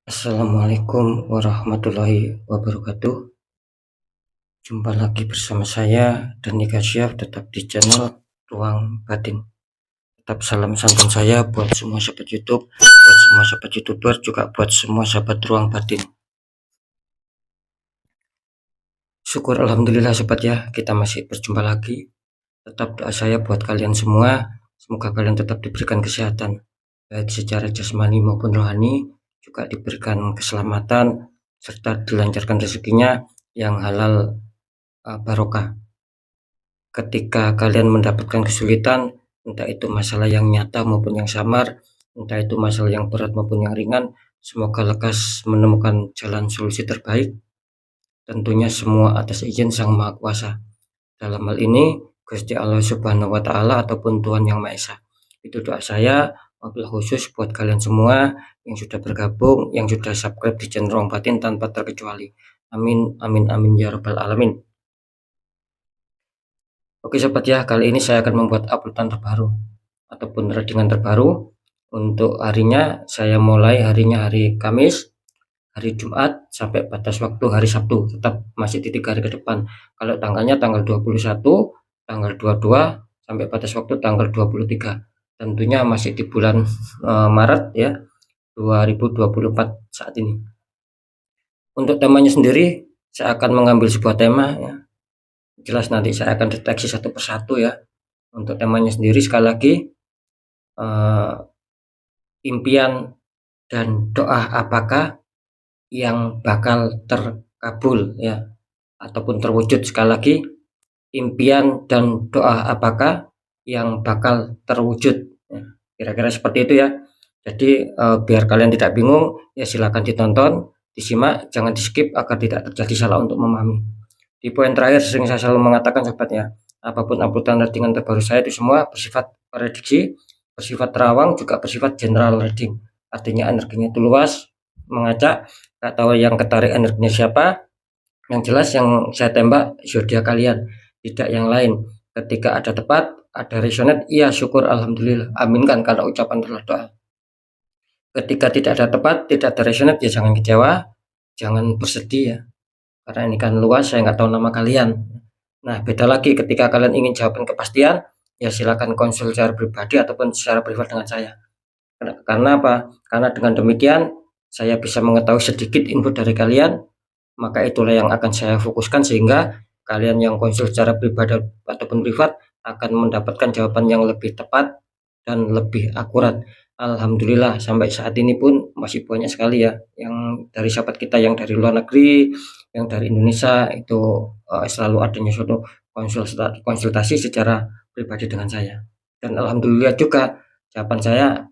Assalamualaikum warahmatullahi wabarakatuh. Jumpa lagi bersama saya Danika Syaf, tetap di channel Ruang Batin. Tetap salam santun saya buat semua sahabat YouTube, buat semua sahabat YouTuber, juga buat semua sahabat Ruang Batin. Syukur alhamdulillah sobat ya, kita masih berjumpa lagi. Tetap doa saya buat kalian semua, semoga kalian tetap diberikan kesehatan, baik secara jasmani maupun rohani, juga diberikan keselamatan serta dilancarkan rezekinya yang halal barokah. Ketika kalian mendapatkan kesulitan, entah itu masalah yang nyata maupun yang samar, entah itu masalah yang berat maupun yang ringan, semoga lekas menemukan jalan solusi terbaik. Tentunya semua atas izin Sang Maha Kuasa. Dalam hal ini Gusti Allah Subhanahu wa taala ataupun Tuhan Yang Maha Esa. Itu doa saya wabil khusus buat kalian semua yang sudah bergabung, yang sudah subscribe di channel Ruang Batin tanpa terkecuali. Amin amin amin ya rabbal alamin. Oke sobat ya, kali ini saya akan membuat uploadan terbaru ataupun readingan terbaru. Untuk harinya saya mulai harinya hari Kamis, hari Jumat sampai batas waktu hari Sabtu, tetap masih di 3 hari ke depan. Kalau tanggalnya tanggal 21, tanggal 22 sampai batas waktu tanggal 23. Tentunya masih di bulan Maret ya, 2024 saat ini. Untuk temanya sendiri saya akan mengambil sebuah tema ya. Jelas nanti saya akan deteksi satu persatu ya. Untuk temanya sendiri sekali lagi, impian dan doa apakah yang bakal terkabul ya ataupun terwujud. Sekali lagi, impian dan doa apakah yang bakal terwujud ya, kira-kira seperti itu ya. Jadi biar kalian tidak bingung ya, silakan ditonton, disimak, jangan di skip agar tidak terjadi salah untuk memahami. Di poin terakhir sering saya selalu mengatakan sobatnya, apapun uploadan readingan terbaru saya itu semua bersifat prediksi, bersifat terawang, juga bersifat general reading. Artinya energinya itu luas, mengacak, tak tahu yang ketarik energinya siapa. Yang jelas yang saya tembak zodiak kalian, tidak yang lain. Ketika ada tepat, ada resonate, iya syukur alhamdulillah, aminkan kalau ucapan adalah doa. Ketika tidak ada tepat, tidak ada resonate, ya jangan kecewa, jangan bersedih ya, karena ini kan luas, saya nggak tahu nama kalian. Nah beda lagi ketika kalian ingin jawaban kepastian, ya silakan konsul secara pribadi ataupun secara privat dengan saya. Karena apa? Karena dengan demikian saya bisa mengetahui sedikit info dari kalian, maka itulah yang akan saya fokuskan sehingga kalian yang konsul secara pribadi ataupun privat akan mendapatkan jawaban yang lebih tepat dan lebih akurat. Alhamdulillah sampai saat ini pun masih banyak sekali ya yang dari sahabat kita yang dari luar negeri, yang dari Indonesia itu selalu adanya suatu konsultasi secara pribadi dengan saya. Dan alhamdulillah juga jawaban saya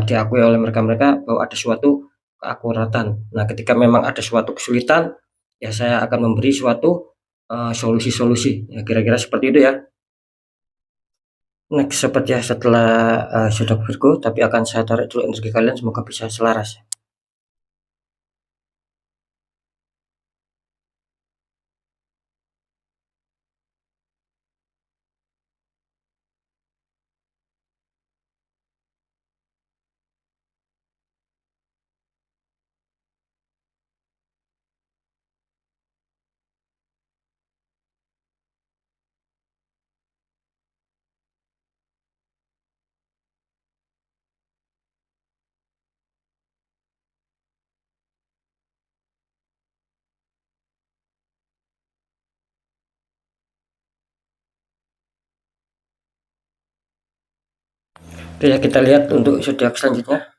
diakui oleh mereka-mereka bahwa ada suatu keakuratan. Nah, ketika memang ada suatu kesulitan, ya saya akan memberi suatu solusi-solusi. Ya, kira-kira seperti itu ya. Next, seperti ya setelah sudah Virgo, tapi akan saya tarik dulu energi kalian, semoga bisa selaras. Oke ya, kita lihat untuk zodiak selanjutnya.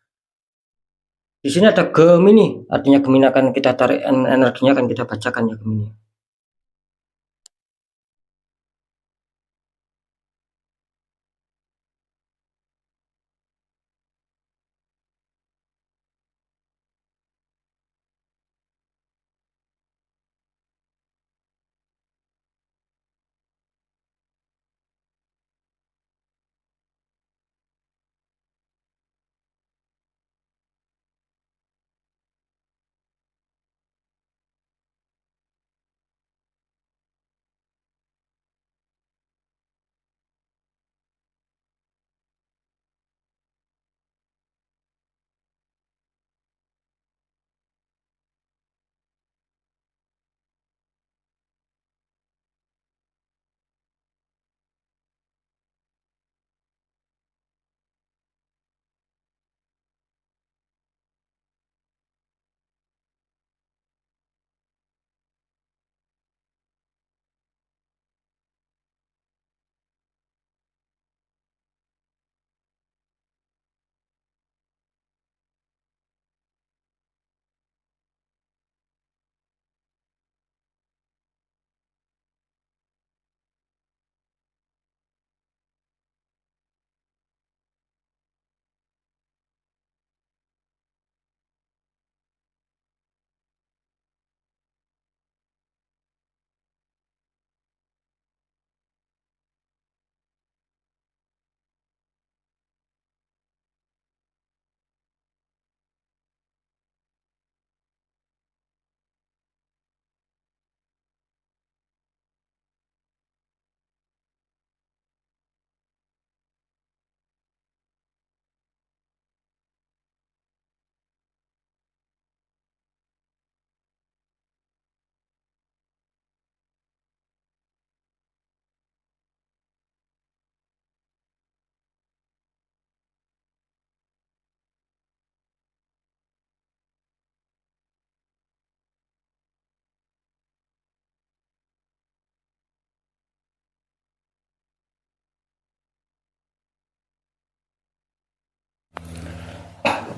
Di sini ada Gemini, artinya Gemini akan kita tarik energinya, akan kita bacakan ya Gemini.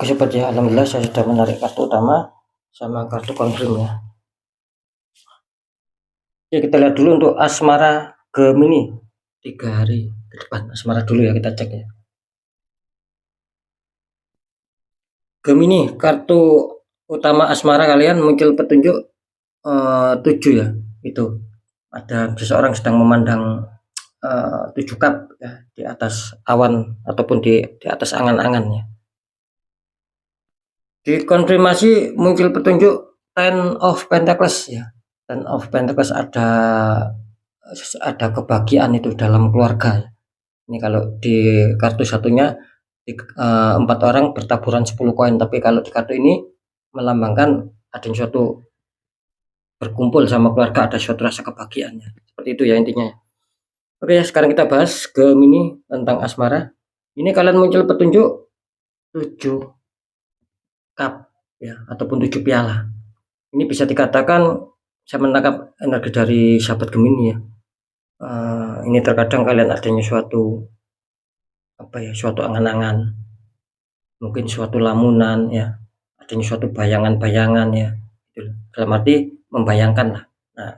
Oke sobat ya, alhamdulillah saya sudah menarik kartu utama sama kartu confirm ya. Oke, kita lihat dulu untuk asmara Gemini 3 hari ke depan. Asmara dulu ya, kita cek ya. Gemini, kartu utama asmara kalian muncul petunjuk 7 ya. Itu ada seseorang sedang memandang 7 cup ya, di atas awan ataupun di atas angan-angan ya. Dikonfirmasi muncul petunjuk Ten of Pentacles ya. Ten of Pentacles ada kebahagiaan itu dalam keluarga ya. Ini kalau di kartu satunya 4 orang bertaburan 10 koin, tapi kalau di kartu ini melambangkan ada suatu berkumpul sama keluarga, ada suatu rasa kebahagiaannya. Seperti itu ya intinya. Oke, sekarang kita bahas Gemini tentang asmara. Ini kalian muncul petunjuk 7 cup ya, ataupun 7 piala. Ini bisa dikatakan saya menangkap energi dari sahabat Gemini ya. Ini terkadang kalian adanya suatu suatu angan-angan, mungkin suatu lamunan ya, adanya suatu bayangan-bayangan ya, gitu. Dalam arti membayangkan lah. Nah,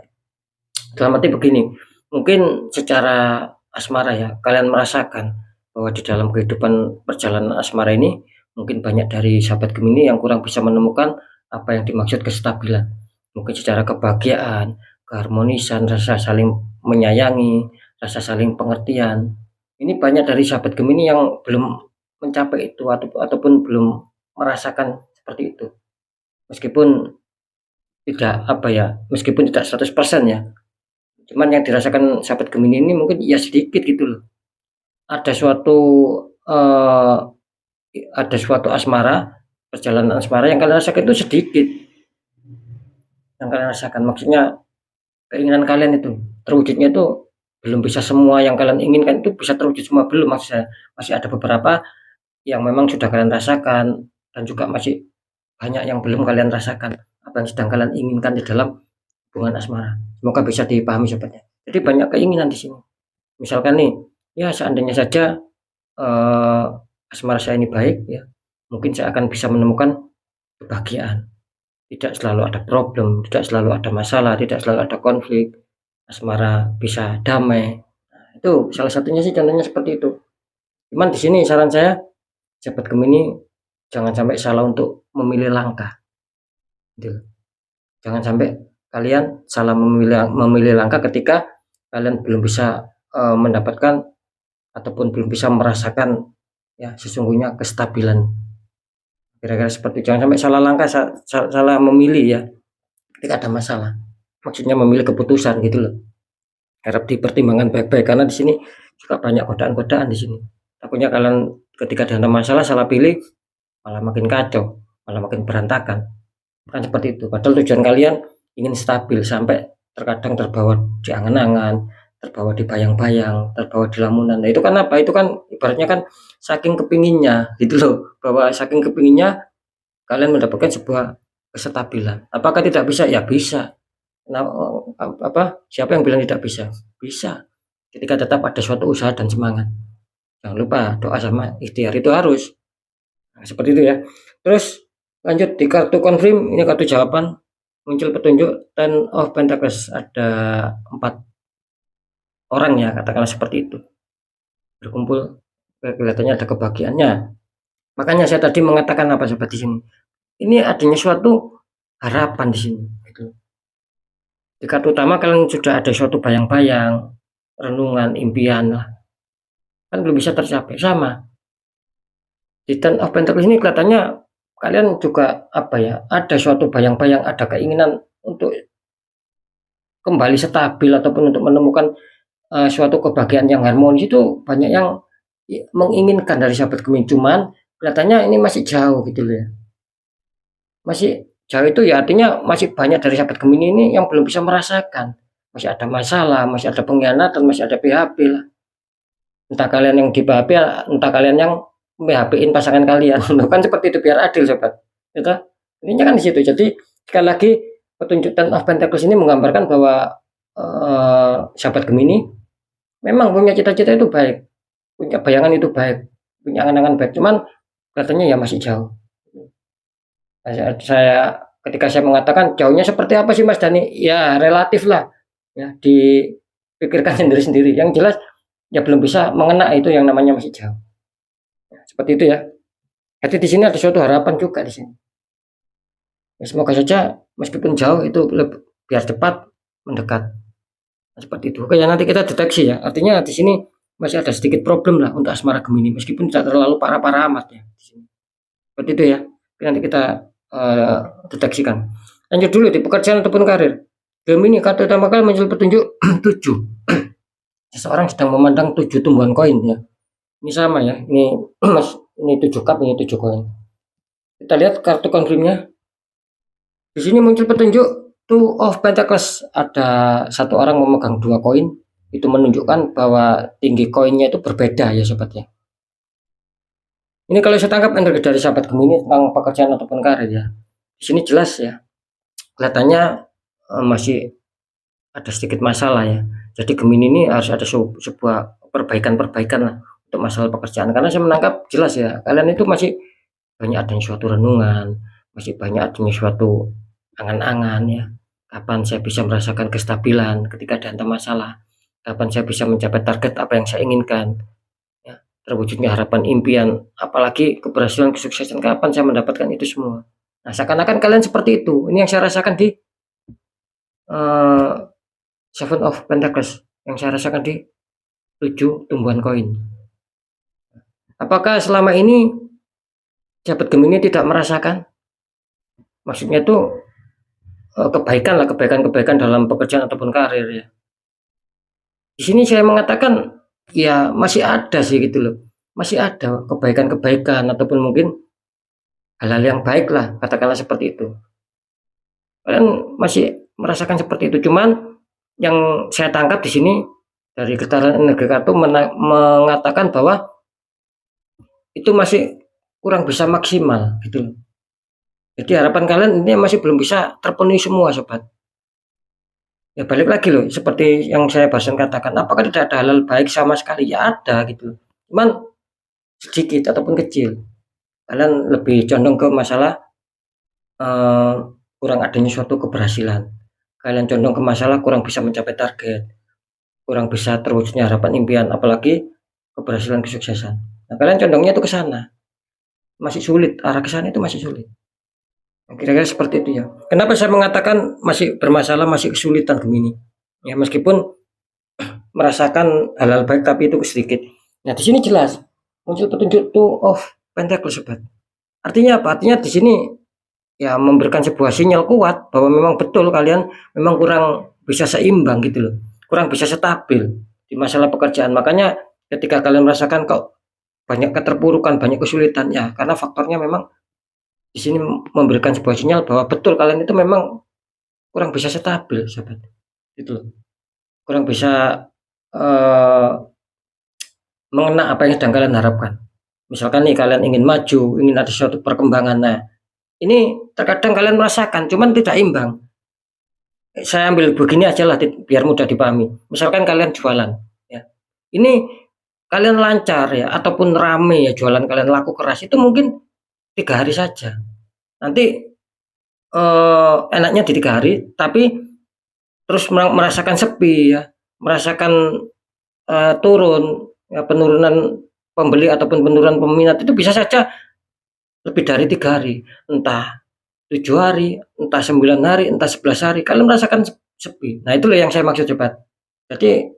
dalam arti begini, mungkin secara asmara ya, kalian merasakan bahwa di dalam kehidupan perjalanan asmara ini mungkin banyak dari sahabat Gemini yang kurang bisa menemukan apa yang dimaksud kestabilan. Mungkin secara kebahagiaan, keharmonisan, rasa saling menyayangi, rasa saling pengertian. Ini banyak dari sahabat Gemini yang belum mencapai itu ataupun belum merasakan seperti itu. Meskipun meskipun tidak 100% ya. Cuman yang dirasakan sahabat Gemini ini mungkin ya sedikit gitu loh. Ada suatu asmara, perjalanan asmara yang kalian rasakan itu sedikit. Yang kalian rasakan, maksudnya keinginan kalian itu terwujudnya itu belum bisa semua yang kalian inginkan itu bisa terwujud semua, belum, maksudnya masih ada beberapa yang memang sudah kalian rasakan dan juga masih banyak yang belum kalian rasakan apa yang sedang kalian inginkan di dalam hubungan asmara. Semoga bisa dipahami sobatnya. Jadi banyak keinginan di sini. Misalkan nih, ya seandainya saja asmara saya ini baik ya, mungkin saya akan bisa menemukan kebahagiaan. Tidak selalu ada problem, tidak selalu ada masalah, tidak selalu ada konflik. Asmara bisa damai. Nah, itu salah satunya sih contohnya seperti itu. Cuman di sini saran saya, sahabat Gemini jangan sampai salah untuk memilih langkah. Gitu. Jangan sampai kalian salah memilih langkah ketika kalian belum bisa mendapatkan ataupun belum bisa merasakan ya sesungguhnya kestabilan. Kira-kira seperti itu. Jangan sampai salah langkah, salah memilih ya ketika ada masalah. Maksudnya memilih keputusan gitu loh. Harap dipertimbangkan baik-baik karena di sini juga banyak godaan-godaan di sini. Takutnya kalian ketika ada masalah salah pilih malah makin kacau, malah makin berantakan. Bukan seperti itu. Padahal tujuan kalian ingin stabil sampai terkadang terbawa di angan-angan, terbawa di bayang-bayang, terbawa di lamunan. Nah, itu kan apa? Itu kan ibaratnya kan saking kepinginnya gitu loh, bahwa saking kepinginnya kalian mendapatkan sebuah kestabilan. Apakah tidak bisa? Ya bisa. Nah, siapa yang bilang tidak bisa? Bisa. Ketika tetap ada suatu usaha dan semangat. Jangan lupa doa sama ikhtiar itu harus. Nah, seperti itu ya. Terus lanjut di kartu confirm, ini kartu jawaban, muncul petunjuk Ten of Pentacles, ada 4 orang ya, katakanlah seperti itu. Berkumpul, kelihatannya ada kebahagiaannya. Makanya saya tadi mengatakan apa sobat di sini? Ini adanya suatu harapan di sini gitu. Di kartu utama kalian sudah ada suatu bayang-bayang, renungan, impian lah. Kan belum bisa tercapai sama. Di Ten of Pentacles ini kelihatannya kalian juga ada suatu bayang-bayang, ada keinginan untuk kembali stabil ataupun untuk menemukan suatu kebahagiaan yang harmonis. Itu banyak yang menginginkan dari sahabat Gemini, cuman kelihatannya ini masih jauh gitu loh ya. Masih jauh itu ya artinya masih banyak dari sahabat Gemini ini yang belum bisa merasakan. Masih ada masalah, masih ada pengkhianatan, masih ada PHP lah. Entah kalian yang di PHP, entah kalian yang PHP-in pasangan kalian. Kan seperti itu biar adil sobat. Gitu. Intinya kan di situ. Jadi sekali lagi petunjuk Ten of Pentacles ini menggambarkan bahwa sahabat Gemini memang punya cita-cita itu baik, punya bayangan itu baik, punya angan-angan baik, cuman katanya ya masih jauh. Saya ketika saya mengatakan jauhnya seperti apa sih Mas Dani? Ya relatif lah, ya dipikirkan sendiri-sendiri. Yang jelas ya belum bisa mengena itu yang namanya masih jauh. Ya, seperti itu ya. Jadi di sini ada suatu harapan juga di sini. Ya, semoga saja meskipun jauh itu biar cepat mendekat. Nah, seperti itu. Oke ya nanti kita deteksi ya. Artinya di sini masih ada sedikit problem lah untuk asmara Gemini meskipun tidak terlalu parah-parah amat ya di sini. Seperti itu ya. Nanti kita deteksikan. Lanjut dulu di pekerjaan ataupun karir. Gemini kartu utama kalian muncul petunjuk 7. Seseorang sedang memandang 7 tumbuhan koin ya. Ini sama ya. Ini 7 cup, ini 7 koin. Kita lihat kartu konfirmnya. Di sini muncul petunjuk Two of Pentacles. Ada satu orang memegang 2 koin. Itu menunjukkan bahwa tinggi koinnya itu berbeda ya sobat ya. Ini kalau saya tangkap energi dari sahabat Gemini tentang pekerjaan ataupun karir ya. Di sini jelas ya. Kelihatannya masih ada sedikit masalah ya. Jadi Gemini ini harus ada sebuah perbaikan-perbaikan lah untuk masalah pekerjaan. Karena saya menangkap jelas ya, kalian itu masih banyak adanya suatu renungan, masih banyak adanya suatu angan-angan ya. Kapan saya bisa merasakan kestabilan ketika ada masalah? Kapan saya bisa mencapai target apa yang saya inginkan? Ya, terwujudnya harapan impian, apalagi keberhasilan kesuksesan kapan saya mendapatkan itu semua. Nah, seakan-akan kalian seperti itu. Ini yang saya rasakan di Seven of Pentacles yang saya rasakan di 7 tumbuhan koin. Apakah selama ini sahabat Gemini tidak merasakan? Maksudnya itu kebaikan lah, kebaikan-kebaikan dalam pekerjaan ataupun karir ya. Di sini saya mengatakan ya masih ada sih gitu loh. Masih ada kebaikan-kebaikan ataupun mungkin hal-hal yang baik lah, katakanlah seperti itu. Kalian masih merasakan seperti itu. Cuman yang saya tangkap di sini dari getaran energi kartu mengatakan bahwa itu masih kurang bisa maksimal gitu. Jadi harapan kalian ini masih belum bisa terpenuhi semua sobat. Ya balik lagi loh, seperti yang saya barusan katakan, apakah tidak ada hal baik sama sekali? Ya ada gitu. Cuman sedikit ataupun kecil. Kalian lebih condong ke masalah kurang adanya suatu keberhasilan. Kalian condong ke masalah kurang bisa mencapai target, kurang bisa terwujudnya harapan impian, apalagi keberhasilan kesuksesan. Nah, kalian condongnya itu ke sana. Masih sulit, arah ke sana itu masih sulit. Kira-kira seperti itu ya. Kenapa saya mengatakan masih bermasalah, masih kesulitan Gemini? Ya meskipun merasakan hal-hal baik tapi itu sedikit. Nah, di sini jelas muncul petunjuk Two of Pentacles sobat. Artinya apa? Artinya di sini ya memberikan sebuah sinyal kuat bahwa memang betul kalian memang kurang bisa seimbang gitu loh. Kurang bisa stabil di masalah pekerjaan. Makanya ketika kalian merasakan kok banyak keterpurukan, banyak kesulitan ya karena faktornya memang di sini memberikan sebuah sinyal bahwa betul kalian itu memang kurang bisa stabil, sahabat. Gitu. Kurang bisa mengena apa yang sedang kalian harapkan. Misalkan nih kalian ingin maju, ingin ada suatu perkembangan. Nah, ini terkadang kalian merasakan, cuman tidak imbang. Saya ambil begini aja lah biar mudah dipahami. Misalkan kalian jualan, ya. Ini kalian lancar ya, ataupun rame ya jualan kalian laku keras itu mungkin 3 hari saja. Nanti enaknya di 3 hari, tapi terus merasakan sepi ya, merasakan turun ya, penurunan pembeli ataupun penurunan peminat itu bisa saja lebih dari 3 hari, entah 7 hari, entah 9 hari, entah 11 hari, kalian merasakan sepi. Nah itulah yang saya maksud sobat. Jadi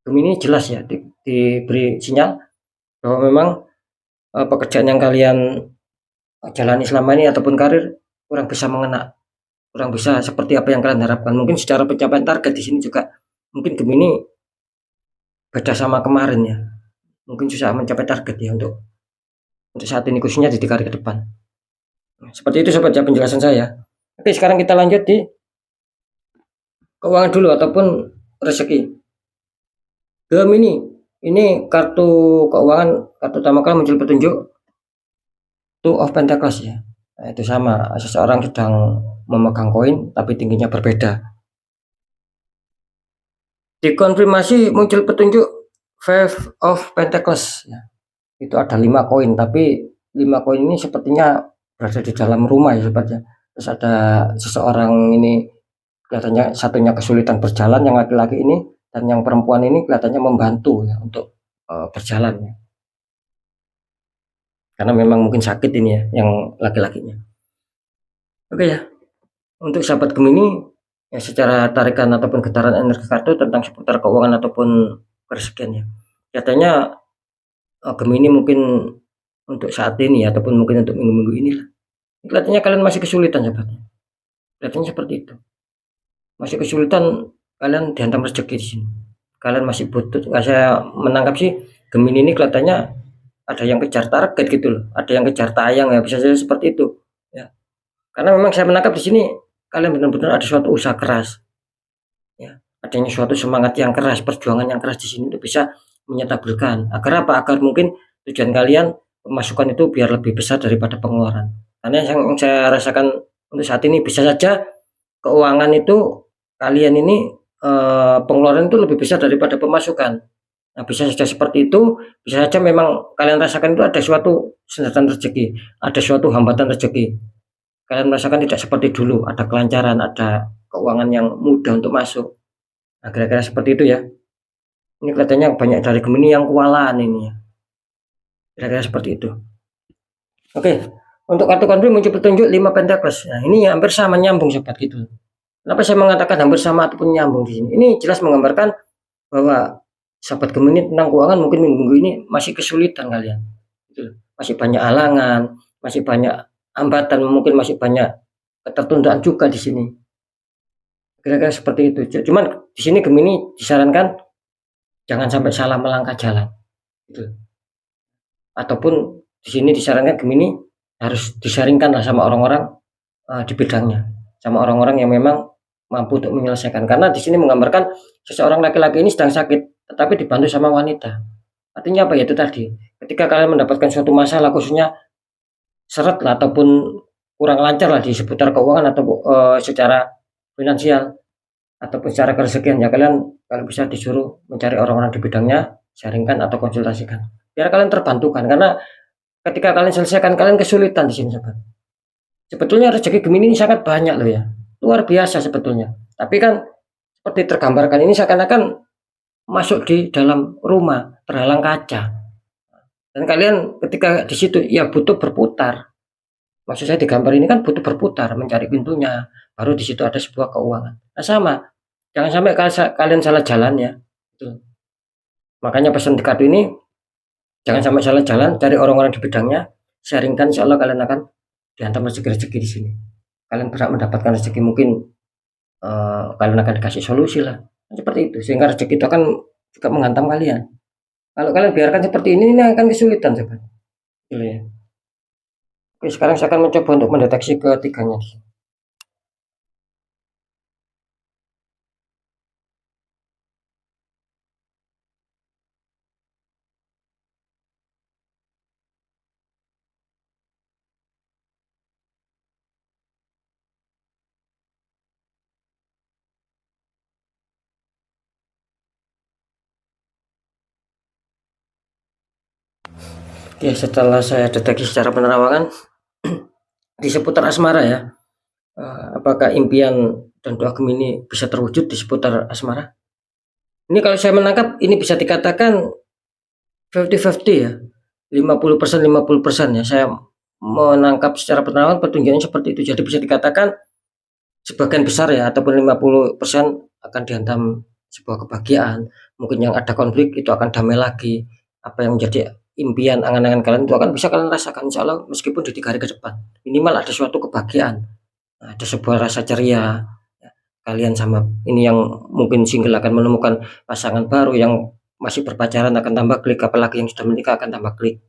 Gemini jelas ya diberi sinyal bahwa memang pekerjaan yang kalian jalani selama ini ataupun karir kurang bisa mengena, kurang bisa seperti apa yang kalian harapkan. Mungkin secara pencapaian target di sini juga mungkin Gemini beda sama kemarin ya. Mungkin susah mencapai target ya untuk saat ini khususnya di karir ke depan. Seperti itu sobat ya penjelasan saya. Oke, sekarang kita lanjut di keuangan dulu ataupun rezeki. Gemini, ini kartu keuangan, kartu utama kalian muncul petunjuk Two of Pentacles ya. Nah, itu sama, seseorang sedang memegang koin tapi tingginya berbeda. Dikonfirmasi muncul petunjuk Five of Pentacles ya. Itu ada 5 koin tapi 5 koin ini sepertinya berada di dalam rumah ya sobat ya. Terus ada seseorang ini kelihatannya satunya kesulitan berjalan, yang laki-laki ini, dan yang perempuan ini kelihatannya membantu ya untuk berjalan ya. Karena memang mungkin sakit ini ya yang laki-lakinya. Oke ya, untuk sahabat Gemini ya, secara tarikan ataupun getaran energi kartu tentang seputar keuangan ataupun kerezekian ya. Katanya Gemini mungkin untuk saat ini ataupun mungkin untuk minggu-minggu ini lah. Kelihatannya kalian masih kesulitan sahabatnya. Kelihatannya seperti itu. Masih kesulitan kalian dihantam rezeki di sini. Kalian masih butuh. Saya menangkap sih Gemini ini kelihatannya ada yang kejar target gitu loh. Ada yang kejar tayang ya, bisa saja seperti itu. Ya. Karena memang saya menangkap di sini kalian benar-benar ada suatu usaha keras. Ya, adanya suatu semangat yang keras, perjuangan yang keras di sini itu bisa menyetabilkan. Agar apa? Agar mungkin tujuan kalian pemasukan itu biar lebih besar daripada pengeluaran. Karena yang saya rasakan untuk saat ini bisa saja keuangan itu kalian ini pengeluaran itu lebih besar daripada pemasukan. Nah, bisa saja seperti itu, bisa saja memang kalian rasakan itu ada suatu sengatan rezeki, ada suatu hambatan rezeki. Kalian merasakan tidak seperti dulu, ada kelancaran, ada keuangan yang mudah untuk masuk. Nah, kira-kira seperti itu ya. Ini kelihatannya banyak dari Gemini yang kewalahan ini ya. Kira-kira seperti itu. Oke, untuk kartu konflik muncul petunjuk 5 Pentacles. Nah, ini hampir sama nyambung sobat gitu. Kenapa saya mengatakan hampir sama ataupun nyambung di sini? Ini jelas menggambarkan bahwa sahabat Gemini tentang keuangan mungkin minggu ini masih kesulitan kalian. Gitu. Masih banyak halangan, masih banyak hambatan, mungkin masih banyak ketertundaan juga di sini. Kira-kira seperti itu. Cuman di sini Gemini disarankan jangan sampai salah melangkah jalan. Gitu. Ataupun di sini disarankan Gemini harus disaringkan lah sama orang-orang di bidangnya, sama orang-orang yang memang mampu untuk menyelesaikan. Karena di sini menggambarkan seseorang laki-laki ini sedang sakit, tetapi dibantu sama wanita. Artinya apa ya, itu tadi, ketika kalian mendapatkan suatu masalah khususnya seret lah ataupun kurang lancar lah di seputar keuangan atau secara finansial ataupun secara kerezekian ya, kalian kalau bisa disuruh mencari orang-orang di bidangnya, sharingkan atau konsultasikan biar kalian terbantukan. Karena ketika kalian selesaikan, kalian kesulitan di sini sobat. Sebetulnya rezeki Gemini ini sangat banyak loh ya, luar biasa sebetulnya. Tapi kan seperti tergambarkan ini seakan-akan masuk di dalam rumah terhalang kaca. Dan kalian ketika di situ ya butuh berputar. Maksud saya di gambar ini kan butuh berputar, mencari pintunya, baru di situ ada sebuah keuangan. Nah sama, jangan sampai kalian salah jalan ya. Gitu. Makanya pesan di kartu ini, jangan sampai salah jalan, cari orang-orang di bidangnya, sharingkan, insya Allah kalian akan dihantam rezeki-rezeki di sini. Kalian berhak mendapatkan rezeki, mungkin kalian akan dikasih solusi lah. Seperti itu, sehingga rezeki itu akan juga menghantam kalian. Kalau kalian biarkan seperti ini akan kesulitan sobat. Gitu ya. Oke, sekarang saya akan mencoba untuk mendeteksi ketiganya. Oke, setelah saya deteksi secara penerawangan di seputar asmara ya, apakah impian dan doa Gemini bisa terwujud di seputar asmara? Ini kalau saya menangkap ini bisa dikatakan 50-50 ya, 50% 50% ya. Saya menangkap secara penerawangan petunjuknya seperti itu. Jadi bisa dikatakan sebagian besar ya, ataupun 50% akan dihantam sebuah kebahagiaan. Mungkin yang ada konflik itu akan damai lagi. Apa yang menjadi impian, angan-angan kalian itu akan bisa kalian rasakan insya Allah meskipun di 3 hari ke depan. Minimal ada suatu kebahagiaan, ada sebuah rasa ceria. Kalian sama ini yang mungkin single akan menemukan pasangan baru, yang masih berpacaran akan tambah klik, apalagi yang sudah menikah akan tambah klik.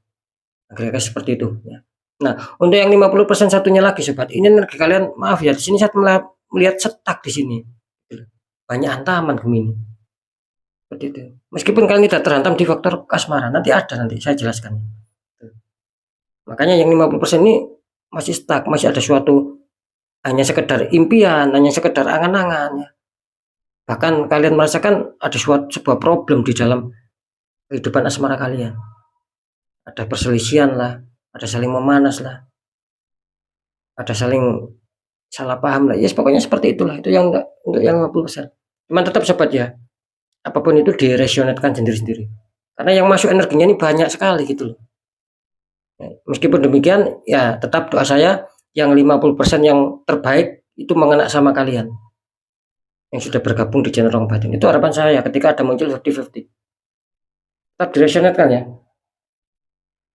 Kira-kira seperti itu ya. Nah, untuk yang 50% satunya lagi sobat, ini energi kalian, maaf ya, di sini saya melihat setak di sini. Banyak hantaman Gemini. Seperti itu. Meskipun kalian tidak terhantam di faktor asmara, nanti saya jelaskan. Makanya yang 50% ini masih stuck, masih ada suatu hanya sekedar impian, hanya sekedar angan-angan ya. Bahkan kalian merasakan ada sebuah problem di dalam kehidupan asmara kalian. Ada perselisihan lah, ada saling memanas lah. ada saling salah paham lah, yes pokoknya seperti itulah, itu yang untuk yang 50%. Cuman tetap sobat ya, apapun itu diresionetkan sendiri-sendiri. Karena yang masuk energinya ini banyak sekali gitu loh. Meskipun demikian, ya tetap doa saya yang 50% yang terbaik itu mengena sama kalian yang sudah bergabung di channel Ruang Batin. Itu harapan saya ketika ada muncul 50-50. Tetap diresionetkan ya.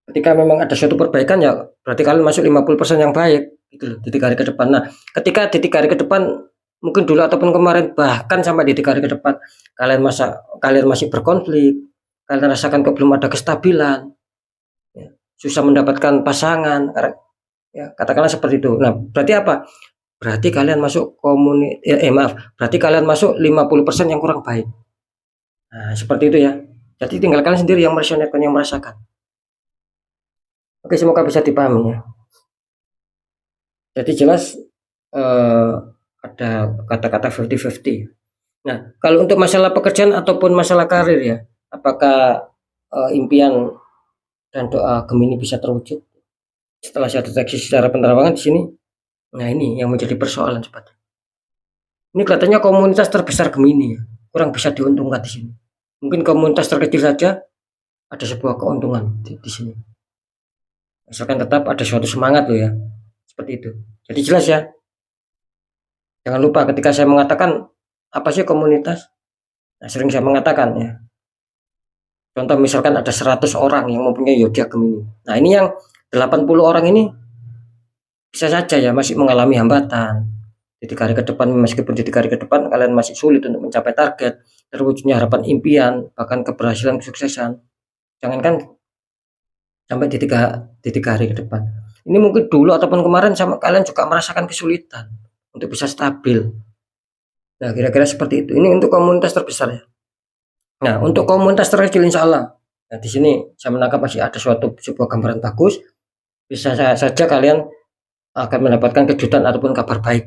Ketika memang ada suatu perbaikan ya berarti kalian masuk 50% yang baik gitu loh di 3 hari ke depan. Nah, ketika di 3 hari ke depan mungkin dulu ataupun kemarin bahkan sampai di 3 hari ke depan kalian masih berkonflik, kalian rasakan kok belum ada kestabilan, ya, susah mendapatkan pasangan, ya katakanlah seperti itu. Nah, berarti apa? Berarti kalian masuk berarti kalian masuk 50% yang kurang baik. Nah, seperti itu ya. Jadi tinggal kalian sendiri yang meresionetkan, yang merasakan. Oke, semoga bisa dipahami ya. Jadi jelas ada kata-kata 50-50. Nah, kalau untuk masalah pekerjaan ataupun masalah karir ya, apakah impian dan doa Gemini bisa terwujud setelah saya deteksi secara penerawangan di sini? Nah, ini yang menjadi persoalan sobat. Ini kelihatannya komunitas terbesar Gemini ya, kurang bisa diuntungkan di sini. Mungkin komunitas terkecil saja ada sebuah keuntungan di sini. Misalkan tetap ada suatu semangat loh ya, seperti itu. Jadi jelas ya, jangan lupa ketika saya mengatakan apa sih komunitas, nah, sering saya mengatakan ya, contoh misalkan ada 100 orang yang mempunyai zodiak Gemini. Nah, ini yang 80 orang ini bisa saja ya masih mengalami hambatan. Di 3 hari ke depan, meskipun di 3 hari ke depan kalian masih sulit untuk mencapai target, terwujudnya harapan impian, bahkan keberhasilan kesuksesan. Jangankan sampai di tiga hari ke depan. Ini mungkin dulu ataupun kemarin sama kalian juga merasakan kesulitan untuk bisa stabil. Nah, kira-kira seperti itu. Ini untuk komunitas terbesar ya. Nah, untuk komunitas terkecil insya Allah. Nah, di sini saya menangkap masih ada sebuah gambaran bagus. Bisa saja kalian akan mendapatkan kejutan ataupun kabar baik.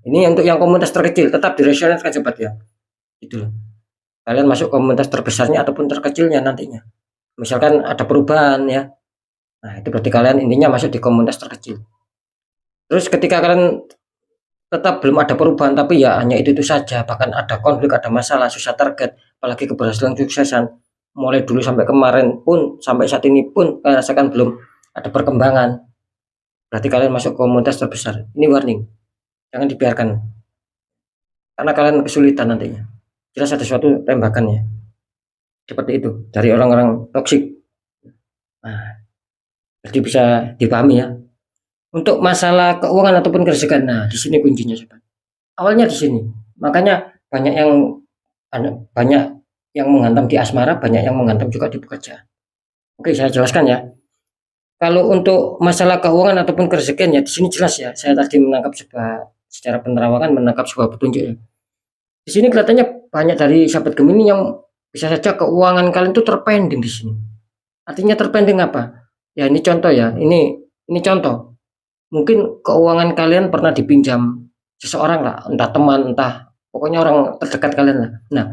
Ini untuk yang komunitas terkecil, tetap diresionetkan sobat ya. Gitu loh. Kalian masuk komunitas terbesarnya ataupun terkecilnya nantinya. Misalkan ada perubahan ya. Nah, itu berarti kalian intinya masuk di komunitas terkecil. Terus ketika kalian tetap belum ada perubahan tapi ya hanya itu saja, bahkan ada konflik, ada masalah, susah target, apalagi keberhasilan kesuksesan mulai dulu sampai kemarin pun sampai saat ini pun kalian rasakan belum ada perkembangan, berarti kalian masuk komunitas terbesar. Ini warning, jangan dibiarkan karena kalian kesulitan nantinya. Jelas ada suatu tembakan ya, seperti itu dari orang-orang toksik. Nah, jadi bisa dipahami ya. Untuk masalah keuangan ataupun kerjaan, nah di sini kuncinya sobat. Awalnya di sini, makanya banyak yang menghantam di asmara, banyak yang menghantam juga di pekerjaan. Oke, saya jelaskan ya. Kalau untuk masalah keuangan ataupun kerezekian ya di sini jelas ya. Saya tadi menangkap secara penerawangan menangkap sebuah petunjuk ya. Di sini kelihatannya banyak dari sahabat Gemini yang bisa saja keuangan kalian itu terpending di sini. Artinya terpending apa? Ya ini contoh ya. Ini contoh. Mungkin keuangan kalian pernah dipinjam seseorang lah, entah teman, entah pokoknya orang terdekat kalian lah. Nah,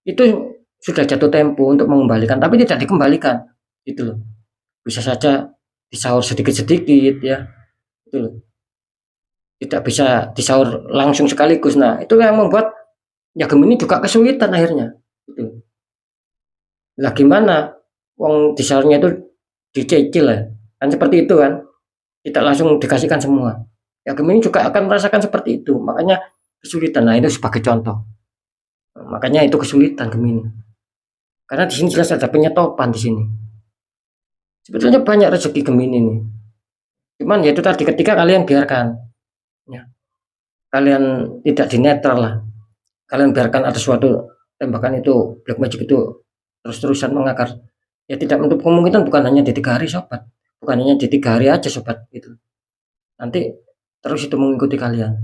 itu sudah jatuh tempo untuk mengembalikan, tapi tidak dikembalikan, gitu loh. Bisa saja disaur sedikit-sedikit ya, itu loh. Tidak bisa disaur langsung sekaligus. Nah, itu yang membuat ya Gemini juga kesulitan akhirnya. Gitu. Lah gimana? Wong disaurnya itu dicicil ya, kan seperti itu kan? Tidak langsung dikasihkan semua. Ya Gemini juga akan merasakan seperti itu, makanya kesulitan. Nah, itu sebagai contoh. Makanya itu kesulitan Gemini. Karena di sini jelas ada penyetopan di sini. Sebetulnya banyak rezeki Gemini nih. Cuman ya itu tadi ketika kalian biarkan, ya, kalian tidak dinetral lah. Kalian biarkan ada suatu tembakan itu black magic itu terus-terusan mengakar. Ya tidak menutup kemungkinan bukan hanya di 3 hari sobat, bukan hanya di 3 hari aja sobat gitu. Nanti terus itu mengikuti kalian.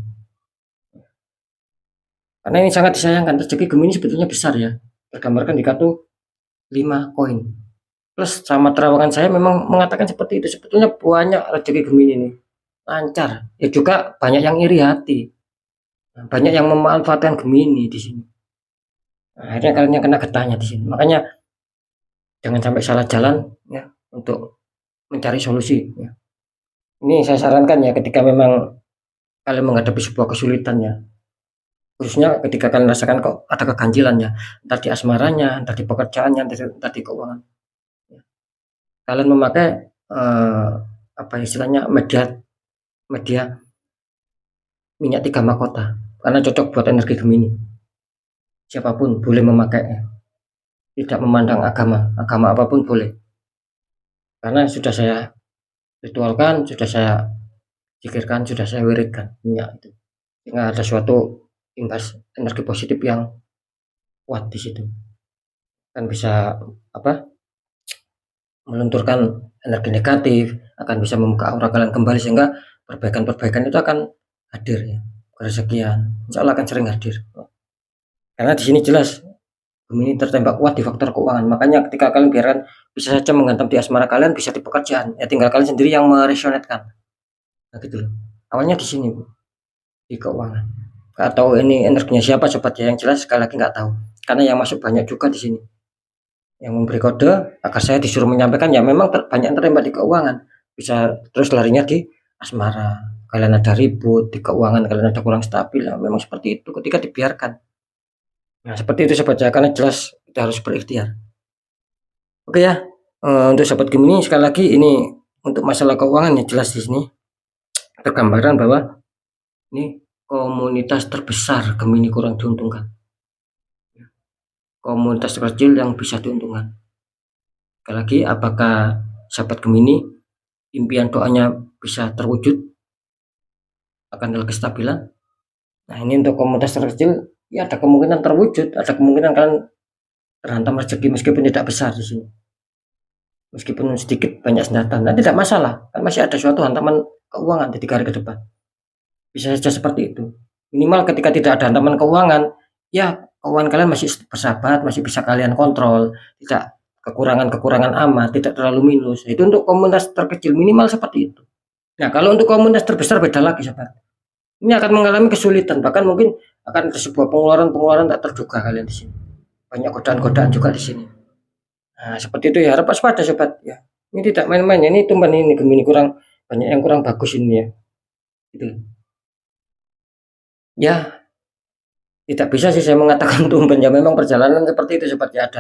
Karena ini sangat disayangkan, rezeki Gemini sebetulnya besar ya. Tergambarkan di kartu 5 koin. Plus sama terawangan saya memang mengatakan seperti itu. Sebetulnya banyak rezeki Gemini ini lancar. Ya juga banyak yang iri hati. Banyak yang memanfaatkan Gemini di sini. Nah, akhirnya kalian yang kena getahnya di sini. Makanya jangan sampai salah jalan ya untuk mencari solusi ya. Ini saya sarankan ya, ketika memang kalian menghadapi sebuah kesulitan ya, khususnya ketika kalian rasakan kok ada keganjilan ya, entah di asmaranya, entah di pekerjaannya, entah di keuangan. Ya. Kalian memakai apa istilahnya, media media minyak 3 mahkota, karena cocok buat energi Gemini. Siapapun boleh memakainya, tidak memandang agama apapun boleh. Karena sudah saya ritualkan, sudah saya pikirkan, sudah saya wiridkan minyak itu. Sehingga ada suatu imbas energi positif yang kuat di situ. Kan bisa apa? Melunturkan energi negatif, akan bisa membuka aura kalian kembali, sehingga perbaikan-perbaikan itu akan hadir ya. Kerezekian, insya Allah akan sering hadir. Karena di sini jelas Gemini tertembak kuat di faktor keuangan. Makanya ketika kalian biarkan bisa saja menghantam di asmara kalian, bisa di pekerjaan. Ya tinggal kalian sendiri yang meresonetkan. Nah gitu loh. Awalnya di sini Bu, di keuangan. Atau ini energinya siapa sobat ya, yang jelas sekali lagi nggak tahu. Karena yang masuk banyak juga di sini. Yang memberi kode agar saya disuruh menyampaikan ya, memang banyak yang tertembak di keuangan. Bisa terus larinya di asmara. Kalian ada ribut di keuangan, kalian ada kurang stabil. Ya, memang seperti itu ketika dibiarkan. Nah, seperti itu sobat ya, karena jelas kita harus berikhtiar. Oke ya, untuk sahabat Gemini sekali lagi ini untuk masalah keuangan ya, jelas di sini tergambaran bahwa ini komunitas terbesar Gemini kurang diuntungkan. Komunitas terkecil yang bisa diuntungkan. Sekali lagi, apakah sahabat Gemini impian doanya bisa terwujud akan ada kestabilan? Nah, ini untuk komunitas terkecil ya, ada kemungkinan terwujud, ada kemungkinan kalian terhantam rezeki meskipun tidak besar di sini. Meskipun sedikit banyak senjata, nah tidak masalah, kan masih ada suatu hantaman keuangan di 3 hari ke depan. Bisa saja seperti itu. Minimal ketika tidak ada hantaman keuangan, ya keuangan kalian masih bersahabat, masih bisa kalian kontrol, tidak kekurangan-kekurangan amat, tidak terlalu minus. Itu untuk komunitas terkecil minimal seperti itu. Nah, kalau untuk komunitas terbesar beda lagi, sahabat. Ini akan mengalami kesulitan, bahkan mungkin akan ada sebuah pengeluaran-pengeluaran tak terduga kalian di sini. Banyak godaan-godaan juga di sini. Nah, seperti itu ya, harap waspada sobat ya. Ini tidak main-main ya, ini tumben ini Gemini kurang banyak yang kurang bagus ini ya. Gitu. Ya, tidak bisa sih saya mengatakan tumben ya, memang perjalanan seperti itu sobat ya,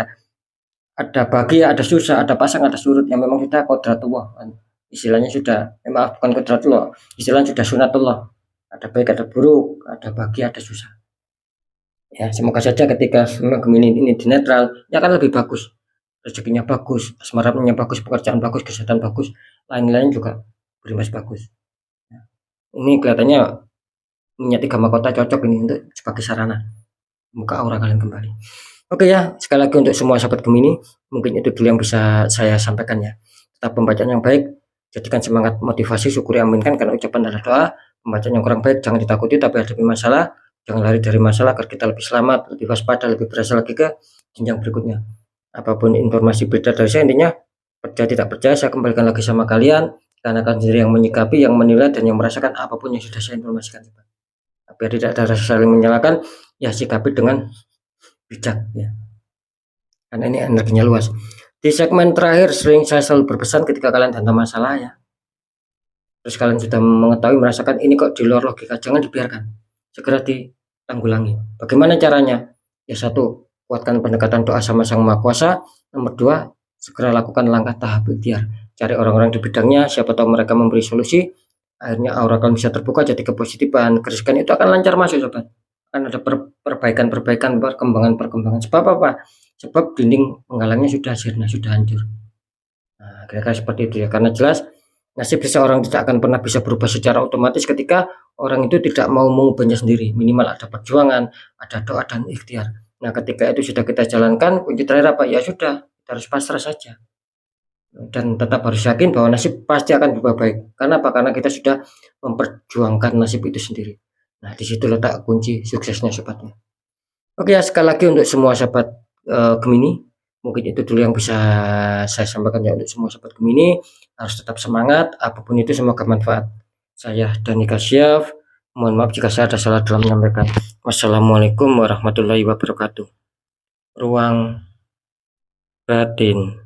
ada bagi, ada susah, ada pasang, ada surut yang memang kita kodratullah kan. Istilahnya sudah, maaf bukan kodratullah, istilahnya sudah sunatullah. Ada baik, ada buruk, ada bagi, ada susah. Ya, semoga saja ketika Gemini ini di netral, ya akan lebih bagus. Rezekinya bagus, asmaranya bagus, pekerjaan bagus, kesehatan bagus, lain-lain juga berimbas bagus. Ya. Ini kelihatannya minyak 3 mahkota cocok ini untuk sebagai sarana membuka aura kalian kembali. Oke ya, sekali lagi untuk semua sahabat Gemini, mungkin itu dulu yang bisa saya sampaikan ya. Tetap pembacaan yang baik, jadikan semangat, motivasi, syukuri, aminkan, karena ucapan adalah doa. Pembacaan yang kurang baik jangan ditakuti, tapi hadapi masalah, jangan lari dari masalah, agar kita lebih selamat, lebih waspada, lebih berhasil lagi ke jenjang berikutnya. Apapun informasi beda dari saya, intinya percaya tidak percaya saya kembalikan lagi sama kalian, karena kalian sendiri yang menyikapi, yang menilai, dan yang merasakan apapun yang sudah saya informasikan. Biar tidak ada rasa saling menyalahkan, ya sikapi dengan bijak ya, karena ini energinya luas. Di segmen terakhir sering saya selalu berpesan ketika kalian hantam masalah ya, terus kalian sudah mengetahui merasakan ini kok di luar logika, jangan dibiarkan, segera ditanggulangi. Bagaimana caranya? Ya satu, kuatkan pendekatan doa sama Sang Maha Kuasa. Nomor dua, segera lakukan langkah tahap ikhtiar, cari orang-orang di bidangnya, siapa tahu mereka memberi solusi, akhirnya aura kalian bisa terbuka, jadi kepositifan, kerezekian itu akan lancar masuk sobat. Akan ada perbaikan-perbaikan, perkembangan-perkembangan. Sebab apa? Sebab dinding penghalangnya sudah sirna, sudah hancur. Nah, kira-kira seperti itu ya. Karena jelas nasib seseorang tidak akan pernah bisa berubah secara otomatis ketika orang itu tidak mau mengubahnya sendiri. Minimal ada perjuangan, ada doa dan ikhtiar. Nah, ketika itu sudah kita jalankan, kunci terakhir apa? Ya sudah, kita harus pasrah saja. Dan tetap harus yakin bahwa nasib pasti akan berubah baik. Karena apa? Karena kita sudah memperjuangkan nasib itu sendiri. Nah, di situ letak kunci suksesnya sobatnya. Oke ya, sekali lagi untuk semua sahabat Gemini, mungkin itu dulu yang bisa saya sampaikan ya untuk semua sahabat Gemini. Harus tetap semangat, apapun itu semoga manfaat. Saya Dani Kasyaf, mohon maaf jika saya ada salah dalam menyampaikan. Wassalamualaikum warahmatullahi wabarakatuh. Ruang batin.